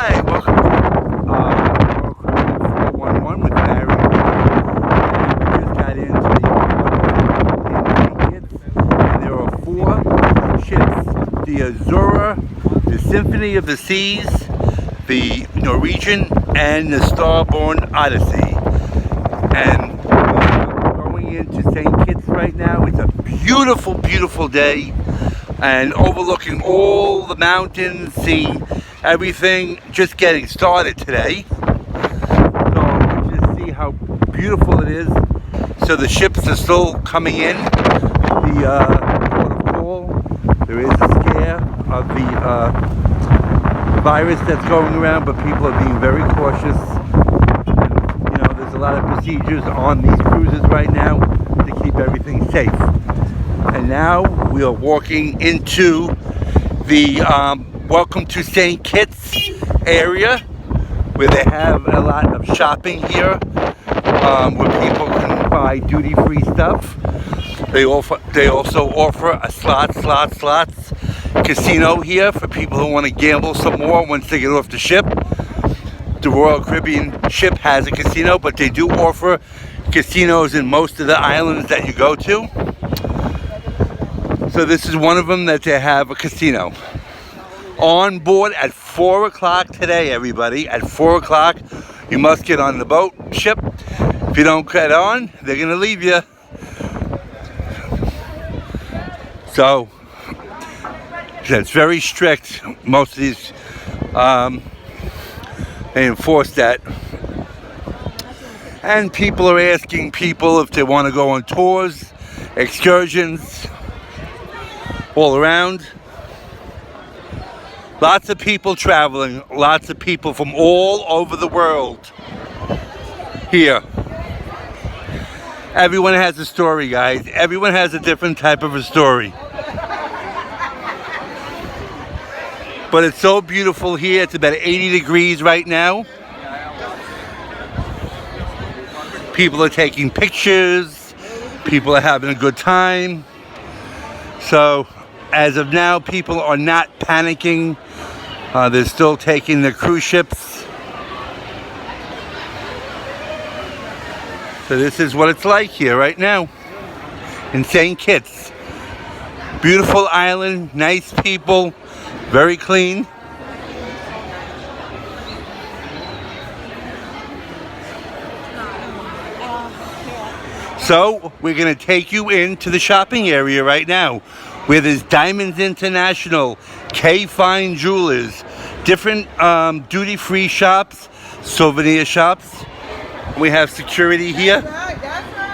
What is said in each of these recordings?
Hi, welcome to Royal Caribbean 411 with Barry. And we just got into the St. Kitts, and there are four ships: the Azura, the Symphony of the Seas, the Norwegian, and the Starborn Odyssey. And we're going into St. Kitts right now. It's a beautiful, beautiful day, and overlooking all the mountains, seeing everything, just getting started today. So let's just see how beautiful it is. So the ships are still coming in. The port of call. There is a scare of the virus that's going around, but people are being very cautious. And, there's a lot of procedures on these cruises right now to keep everything safe. And now we are walking into the Welcome to St. Kitts area, where they have a lot of shopping here, where people can buy duty-free stuff. They also offer a slots casino here for people who want to gamble some more once they get off the ship. The Royal Caribbean ship has a casino, but they do offer casinos in most of the islands that you go to. So this is one of them that they have a casino. On board at 4 o'clock today, everybody. At 4 o'clock, you must get on the boat, ship. If you don't get on, they're going to leave you. So, it's very strict. Most of these, they enforce that. And people are asking people if they want to go on tours, excursions, all around. Lots of people traveling, lots of people from all over the world here. Everyone has a story, guys. Everyone has a different type of a story. But it's so beautiful here. It's about 80 degrees right now. People are taking pictures. People are having a good time. So, as of now, people are not panicking. They're still taking the cruise ships. So this is what it's like here right now in St. Kitts. Beautiful island, nice people, very clean. So we're going to take you into the shopping area right now, where there's Diamonds International, K Fine Jewelers, different duty-free shops, souvenir shops. We have security here.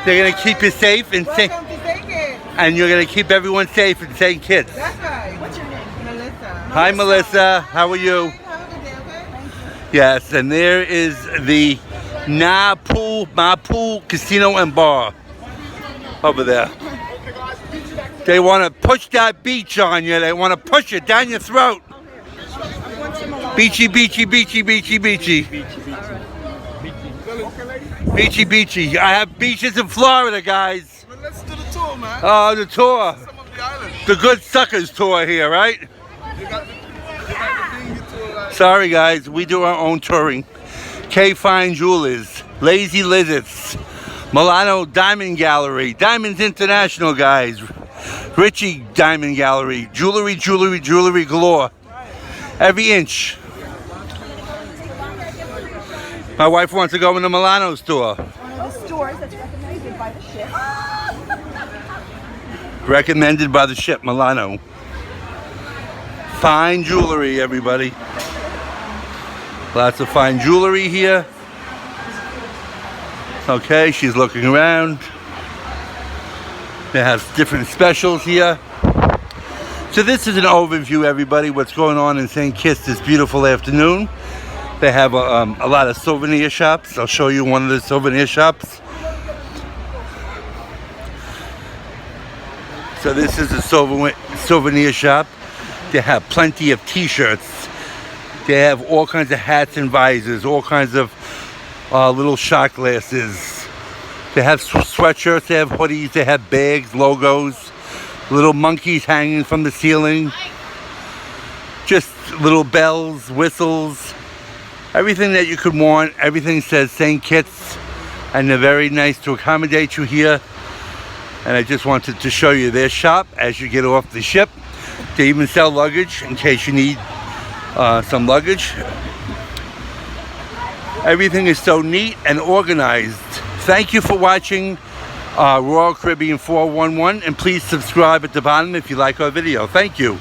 They're going to keep you safe and safe, and you're going to keep everyone safe in St. Kitts. That's right. What's your name? Melissa. Hi, Melissa. How are you? Have a good day, okay? Yes, and there is the Mapu Casino and Bar over there. They want to push that beach on you. They want to push it down your throat. Beachy, beachy, beachy, beachy, beachy. Beachy, beachy. I have beaches in Florida, guys. Well, let's do the tour, man. Oh, the tour. Some of the islands. The Good Suckers tour here, right? You got the dinghy tour, right? Sorry, guys. We do our own touring. K Fine Jewelers, Lazy Lizards, Milano Diamond Gallery, Diamonds International, guys. Richie Diamond Gallery, jewelry galore. Every inch. My wife wants to go in the Milano store. One of the stores that's recommended by the ship. Recommended by the ship, Milano. Fine jewelry, everybody. Lots of fine jewelry here. Okay, she's looking around. They have different specials here. So this is an overview, everybody, what's going on in St. Kitts this beautiful afternoon. They have a lot of souvenir shops. I'll show you one of the souvenir shops. So this is a souvenir shop. They have plenty of t-shirts. They have all kinds of hats and visors, all kinds of little shot glasses. They have sweatshirts, they have hoodies, they have bags, logos, little monkeys hanging from the ceiling. Just little bells, whistles, Everything that you could want. Everything says St. Kitts, and they're very nice to accommodate you here. And I just wanted to show you their shop as you get off the ship. They even sell luggage in case you need some luggage. Everything is so neat and organized. Thank you for watching Royal Caribbean 411, and please subscribe at the bottom if you like our video. Thank you.